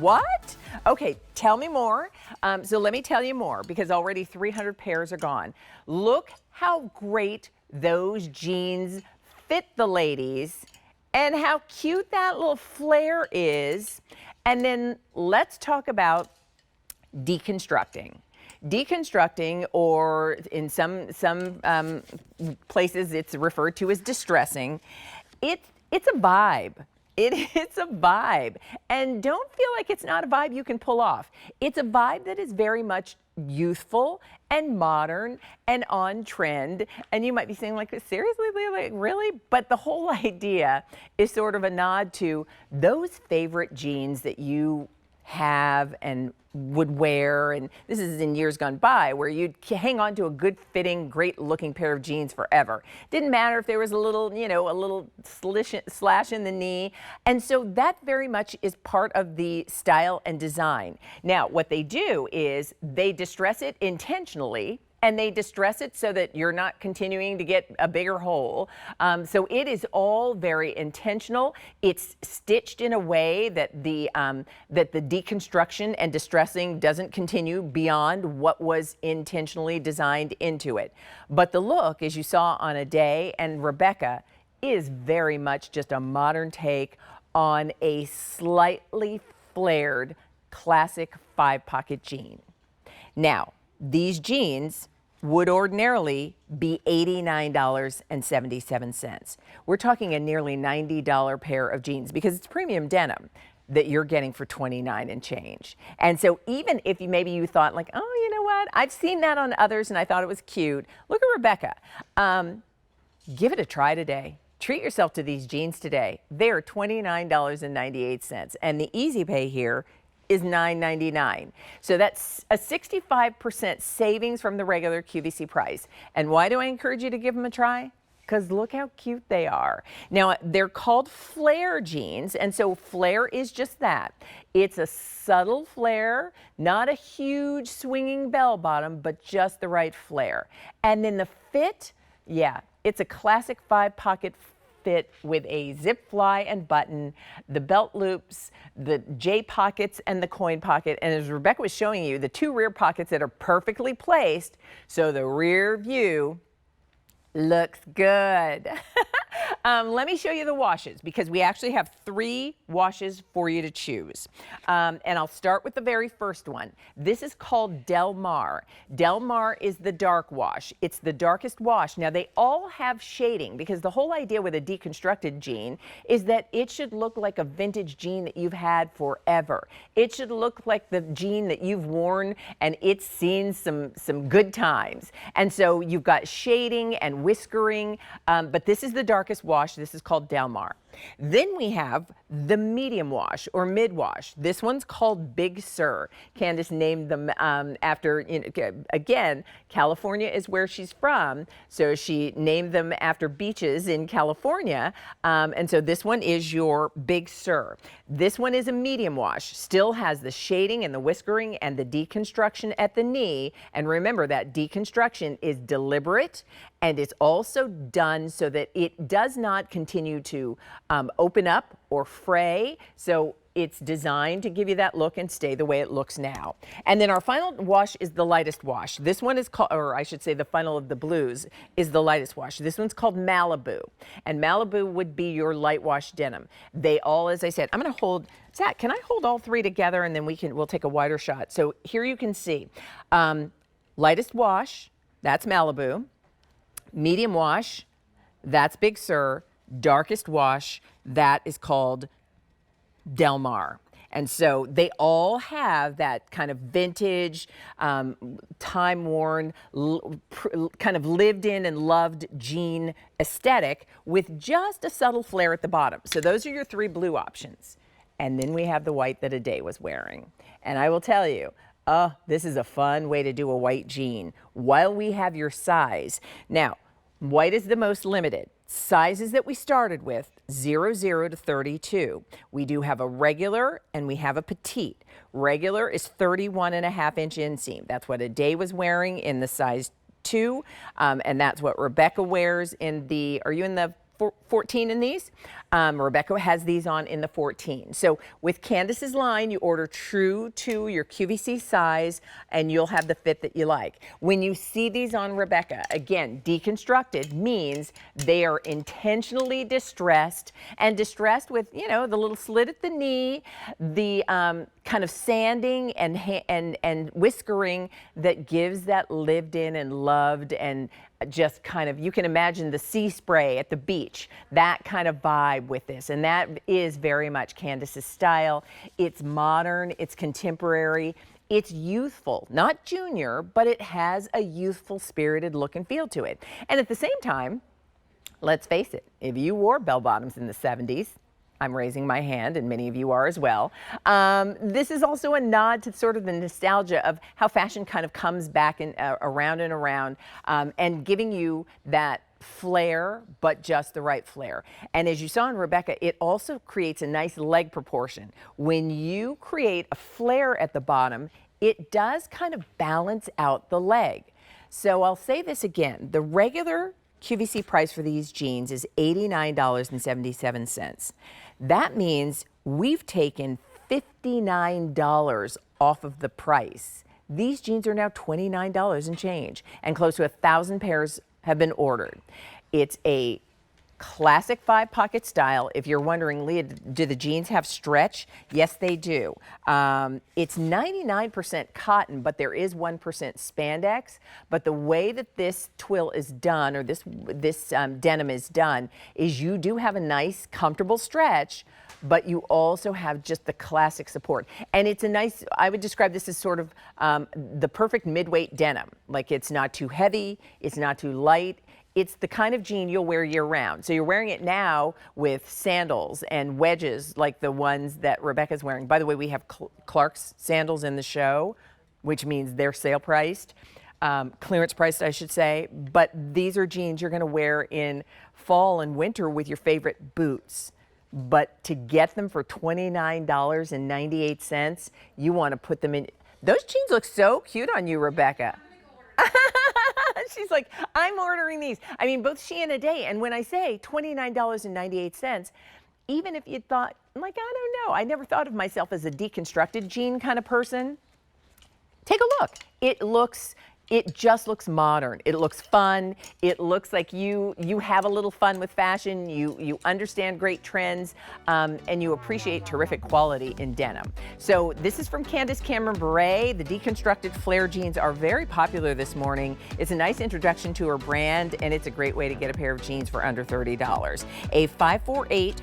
What? Okay, tell me more. So let me tell you more, because already 300 pairs are gone. Look how great those jeans fit the ladies and how cute that little flare is. And then let's talk about deconstructing. Deconstructing, or in some places it's referred to as distressing. It's a vibe. It's a vibe. And don't feel like it's not a vibe you can pull off. It's a vibe that is very much youthful and modern and on trend. And you might be saying, like, seriously, like, really? But the whole idea is sort of a nod to those favorite jeans that you have and would wear, and this is in years gone by, where you'd hang on to a good fitting, great looking pair of jeans forever. Didn't matter if there was a little, a little slash in the knee. And so that very much is part of the style and design. Now, what they do is they distress it intentionally, and they distress it so that you're not continuing to get a bigger hole. So it is all very intentional. It's stitched in a way that the deconstruction and distressing doesn't continue beyond what was intentionally designed into it. But the look, as you saw on Ade and Rebecca, is very much just a modern take on a slightly flared classic 5-pocket jean. Now, these jeans would ordinarily be $89.77. We're talking a nearly $90 pair of jeans, because it's premium denim that you're getting for $29 and change. And so even if maybe you thought, like, oh, you know what, I've seen that on others and I thought it was cute. Look at Rebecca. Give it a try today. Treat yourself to these jeans today. They're $29.98. And the easy pay here is $9.99. So that's a 65% savings from the regular QVC price. And why do I encourage you to give them a try? Because look how cute they are. Now, they're called flare jeans, and so flare is just that. It's a subtle flare, not a huge swinging bell bottom, but just the right flare. And then the fit, yeah, it's a classic 5-pocket fit with a zip fly and button, the belt loops, the J pockets, and the coin pocket. And as Rebecca was showing you, the 2 rear pockets that are perfectly placed, so the rear view looks good. Let me show you the washes, because we actually have 3 washes for you to choose. And I'll start with the very first one. This is called Del Mar. Del Mar is the dark wash. It's the darkest wash. Now, they all have shading, because the whole idea with a deconstructed jean is that it should look like a vintage jean that you've had forever. It should look like the jean that you've worn and it's seen some good times. And so you've got shading and whiskering, but this is the darkest wash. This is called Del Mar. Then we have the medium wash or mid wash. This one's called Big Sur. Candace named them after, again, California is where she's from, so she named them after beaches in California. And so this one is your Big Sur. This one is a medium wash, still has the shading and the whiskering and the deconstruction at the knee. And remember, that deconstruction is deliberate, and it's also done so that it does not continue to open up or fray. So it's designed to give you that look and stay the way it looks now. And then our final wash is the lightest wash. This one is called, or I should say the final of the blues is the lightest wash. This one's called Malibu. And Malibu would be your light wash denim. They all, as I said, I'm going to hold, Zach, can I hold all 3 together, and then we'll take a wider shot. So here you can see, lightest wash, that's Malibu. Medium wash, that's Big Sur. Darkest wash, that is called Del Mar. And so they all have that kind of vintage, time-worn, kind of lived in and loved jean aesthetic with just a subtle flare at the bottom. So those are your 3 blue options. And then we have the white that Ade was wearing. And I will tell you, oh, this is a fun way to do a white jean while we have your size. Now, white is the most limited. Sizes that we started with, 00 to 32. We do have a regular and we have a petite. Regular is 31.5-inch inseam. That's what Ade was wearing in the size 2, and that's what Rebecca wears in the, are you in the 14 in these. Rebecca has these on in the 14. So with Candace's line, you order true to your QVC size and you'll have the fit that you like. When you see these on Rebecca, again, deconstructed means they are intentionally distressed, and distressed with, you know, the little slit at the knee, the kind of sanding and whiskering that gives that lived in and loved and just kind of, you can imagine the sea spray at the beach, that kind of vibe with this. And that is very much Candace's style. It's modern, it's contemporary, it's youthful, not junior, but it has a youthful, spirited look and feel to it. And at the same time, let's face it, if you wore bell bottoms in the 70s, I'm raising my hand, and many of you are as well. This is also a nod to sort of the nostalgia of how fashion kind of comes back and around and around, and giving you that flare, but just the right flare. And as you saw in Rebecca, it also creates a nice leg proportion. When you create a flare at the bottom, it does kind of balance out the leg. So I'll say this again, the regular QVC price for these jeans is $89.77. That means we've taken $59 off of the price. These jeans are now $29 and change, and close to 1,000 pairs have been ordered. It's a classic 5-pocket style. If you're wondering, Leah, do the jeans have stretch? Yes, they do. It's 99% cotton, but there is 1% spandex. But the way that this twill is done, or this denim is done, is you do have a nice, comfortable stretch, but you also have just the classic support. And it's a nice, I would describe this as sort of the perfect midweight denim. Like, it's not too heavy, it's not too light. It's the kind of jean you'll wear year round. So you're wearing it now with sandals and wedges like the ones that Rebecca's wearing. By the way, we have Clark's sandals in the show, which means they're sale priced, clearance priced, I should say. But these are jeans you're gonna wear in fall and winter with your favorite boots. But to get them for $29.98, you wanna put them in. Those jeans look so cute on you, Rebecca. She's like, I'm ordering these. I mean, both she and a day. And when I say $29.98, even if you thought, like, I don't know, I never thought of myself as a deconstructed jean kind of person, take a look. It just looks modern. It looks fun. It looks like you have a little fun with fashion. You understand great trends, and you appreciate terrific quality in denim. So this is from Candace Bure. The deconstructed flare jeans are very popular this morning. It's a nice introduction to her brand, and it's a great way to get a pair of jeans for under $30. A 548